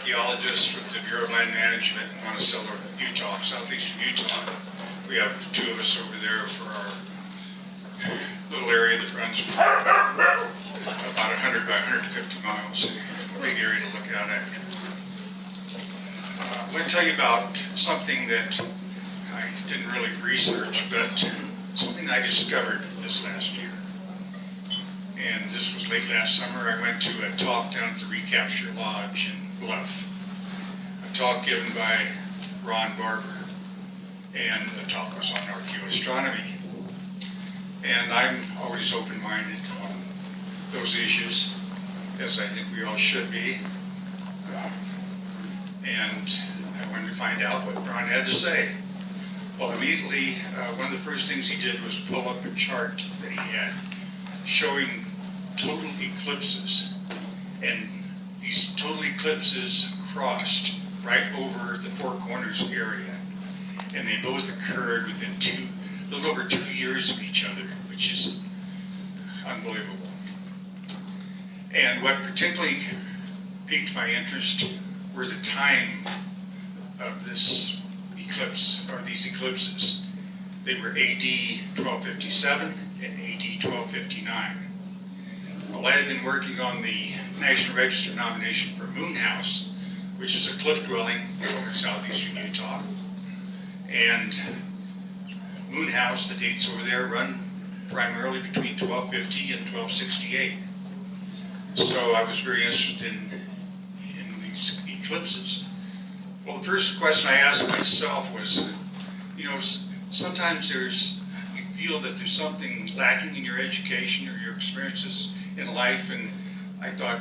archaeologist with the Bureau of Land Management in Monticello, Utah, southeastern Utah. We have two of us over there for our little area that runs about 100 by 150 miles. A big area to look out after. I'm going to tell you about something that I didn't really research, but something I discovered this last year. And this was late last summer. I went to a talk down at the Recapture Lodge in Bluff. A talk given by Ron Barber. And the talk was on archaeoastronomy. And I'm always open-minded on those issues, as I think we all should be. And I wanted to find out what Ron had to say. Well, immediately, one of the first things he did was pull up a chart that he had showing total eclipses. And these total eclipses crossed right over the Four Corners area. And they both occurred within a little over 2 years of each other, which is unbelievable. And what particularly piqued my interest were the time of this eclipse, or these eclipses. They were AD 1257 and AD 1259. Well, I had been working on the National Register nomination for Moon House, which is a cliff dwelling over southeastern Utah. And Moon House, the dates over there run primarily between 1250 and 1268. So I was very interested in these eclipses. Well, the first question I asked myself was, you know, sometimes you feel that there's something lacking in your education or your experiences in life, and I thought,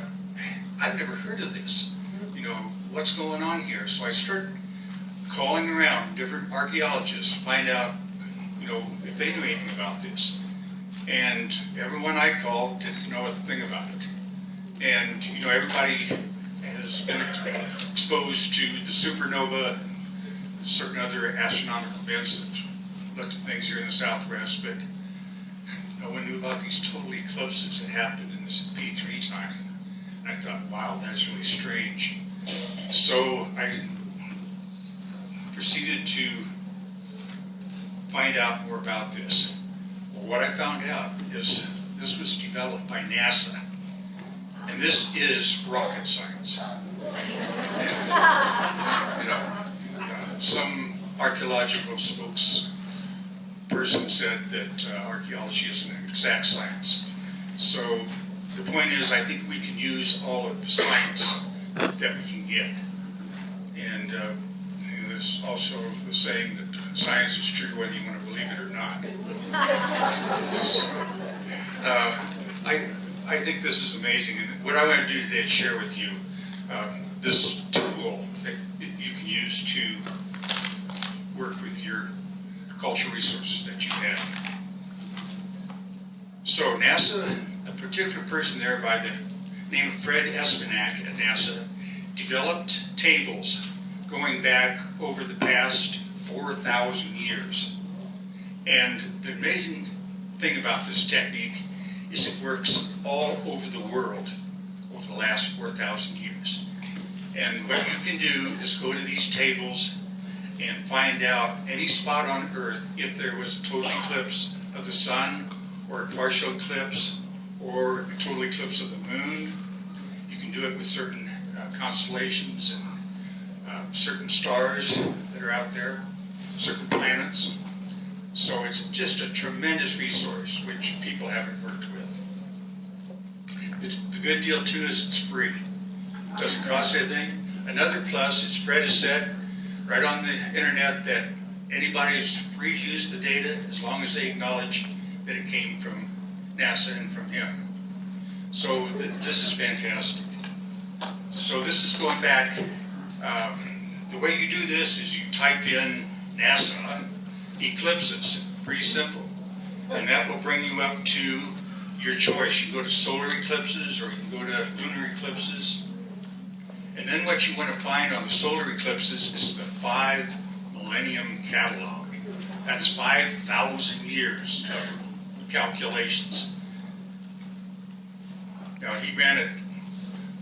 I've never heard of this. You know, what's going on here? So I started calling around different archaeologists to find out, you know, if they knew anything about this. And everyone I called didn't know a thing about it. And, you know, everybody has been exposed to the supernova and certain other astronomical events that looked at things here in the Southwest, but no one knew about these total eclipses that happened in this P3 time. And I thought, wow, that's really strange. So I proceeded to find out more about this. Well, what I found out is this was developed by NASA. And this is rocket science. And, you know, some archaeological spokesperson said that archaeology isn't an exact science. So the point is, I think we can use all of the science that we can get. And there's also the saying that science is true whether you want to believe it or not. So, I think this is amazing, and what I want to do today is share with you this tool that you can use to work with your cultural resources that you have. So NASA, a particular person there by the name of Fred Espenak at NASA, developed tables going back over the past 4,000 years. And the amazing thing about this technique is it works all over the world over the last 4,000 years. And what you can do is go to these tables and find out any spot on Earth, if there was a total eclipse of the sun, or a partial eclipse, or a total eclipse of the moon. You can do it with certain constellations and certain stars that are out there, certain planets. So it's just a tremendous resource which people haven't worked with. The good deal too is it's free. It doesn't cost anything. Another plus, as Fred has said right on the internet, that anybody is free to use the data as long as they acknowledge that it came from NASA and from him. So this is fantastic. So this is going back, the way you do this is you type in NASA eclipses, pretty simple. And that will bring you up to your choice. You can go to solar eclipses or you can go to lunar eclipses. And then what you want to find on the solar eclipses is the 5 millennium catalog. That's 5,000 years of calculations. Now he ran it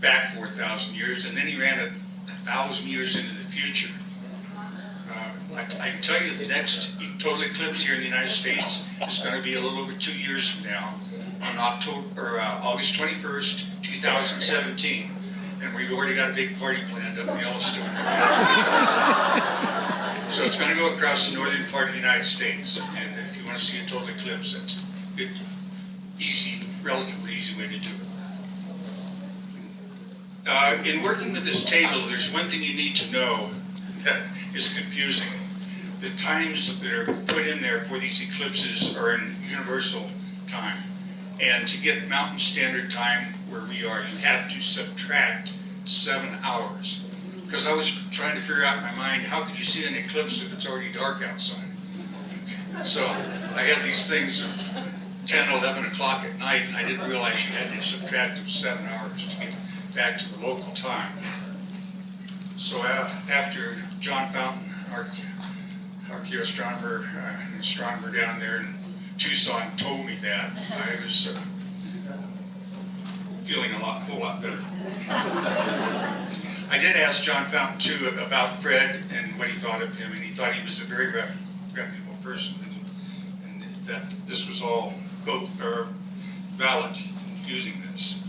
back 4,000 years, and then he ran it 1,000 years into the future. I can tell you the next total eclipse here in the United States is going to be a little over 2 years from now, on August 21st, 2017. And we've already got a big party planned up in Yellowstone. So it's going to go across the northern part of the United States. And if you want to see a total eclipse, that's a good, easy, relatively easy way to do it. In working with this table, there's one thing you need to know that is confusing. The times that are put in there for these eclipses are in universal time. And to get Mountain Standard Time where we are, you have to subtract 7 hours. Because I was trying to figure out in my mind, how could you see an eclipse if it's already dark outside? So I had these things of 10, 11 o'clock at night, and I didn't realize you had to subtract those 7 hours to get back to the local time. So after John Fountain, archaeoastronomer and astronomer down there in Tucson, told me that, I was feeling a whole lot better. I did ask John Fountain too about Fred and what he thought of him, and he thought he was a very reputable person, and that this was all valid using this.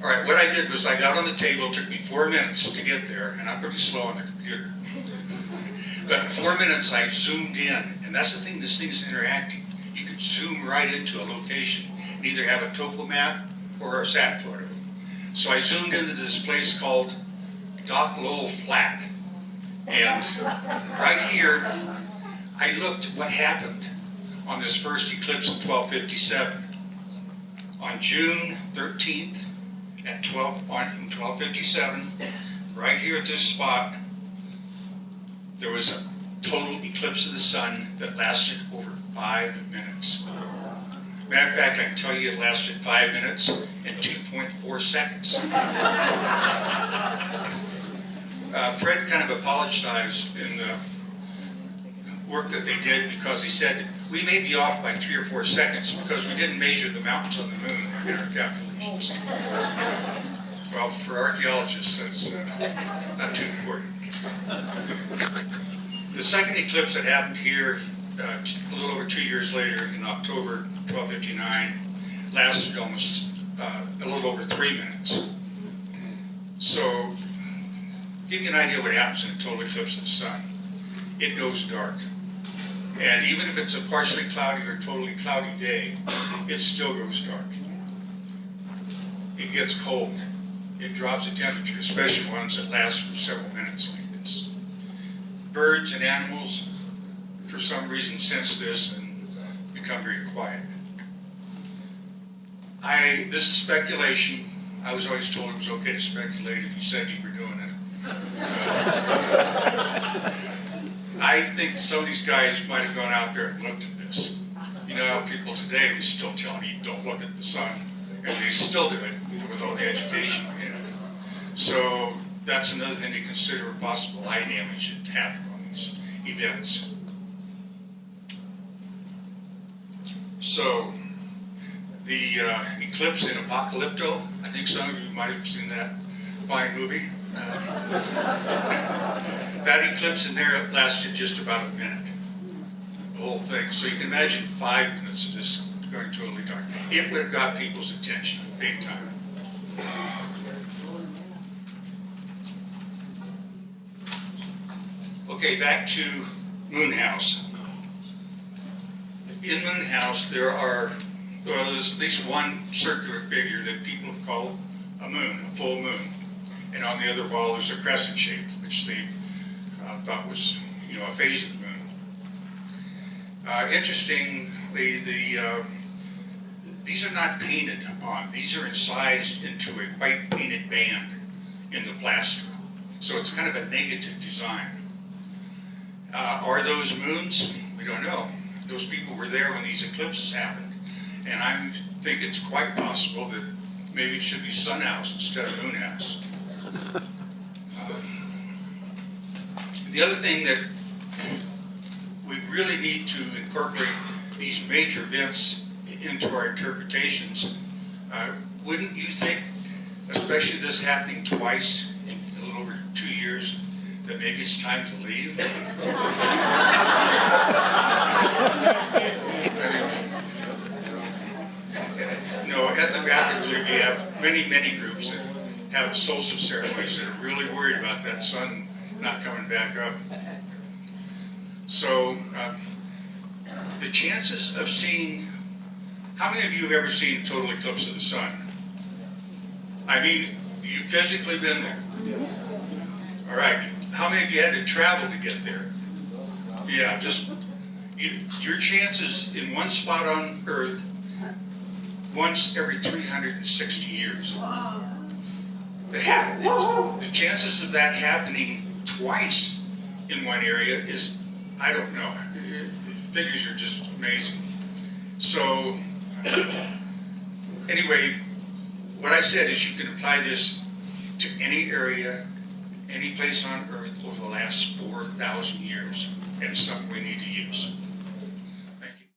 All right, what I did was I got on the table. It took me 4 minutes to get there, and I'm pretty slow on the computer. But in 4 minutes, I zoomed in, and that's the thing, this thing is interactive. You can zoom right into a location and either have a topo map or a sat photo. So I zoomed into this place called Dock Lowell Flat. And right here, I looked at what happened on this first eclipse of 1257. On June 13th, at 1257, right here at this spot, there was a total eclipse of the sun that lasted over 5 minutes. Matter of fact, I can tell you it lasted 5 minutes and 2.4 seconds. Fred kind of apologized in the work that they did because he said, we may be off by 3 or 4 seconds because we didn't measure the mountains on the moon in our calculations. Well, for archaeologists, that's not too important. The second eclipse that happened here a little over 2 years later in October 1259 lasted almost a little over 3 minutes. So, give you an idea what happens in a total eclipse of the sun. It goes dark. And even if it's a partially cloudy or totally cloudy day, it still goes dark. It gets cold. It drops the temperature, especially ones that last for several minutes like this. Birds and animals, for some reason, sense this and become very quiet. This is speculation. I was always told it was okay to speculate if you said you were doing it. I think some of these guys might have gone out there and looked at this. You know how people today, they still tell me, don't look at the sun. And they still do it with all the education we have. So that's another thing to consider, possible eye damage that happened on these events. So the eclipse in Apocalypto, I think some of you might have seen that fine movie. That eclipse in there lasted just about a minute, the whole thing. So you can imagine 5 minutes of this going totally dark. It would have got people's attention big time. Okay, back to Moonhouse. In Moonhouse, there's at least one circular figure that people have called a moon, a full moon. And on the other wall is a crescent shape, which they thought was, a phase of the moon. Interestingly, these are not painted on. These are incised into a white painted band in the plaster. So it's kind of a negative design. Are those moons? We don't know. Those people were there when these eclipses happened. And I think it's quite possible that maybe it should be Sunhouse instead of Moonhouse. The other thing that we really need to incorporate these major events into our interpretations Wouldn't you think, especially this happening twice in a little over 2 years, that maybe it's time to leave? No, ethnographically, we have many groups that have solstice ceremonies that are really worried about that sun not coming back up. So, the chances of seeing, how many of you have ever seen a total eclipse of the sun? I mean, you've physically been there. All right. How many of you had to travel to get there? Yeah, your chances in one spot on Earth once every 360 years. The chances of that happening twice in one area is, I don't know. The figures are just amazing. So, anyway, what I said is you can apply this to any area, any place on Earth over the last 4,000 years, and it's something we need to use.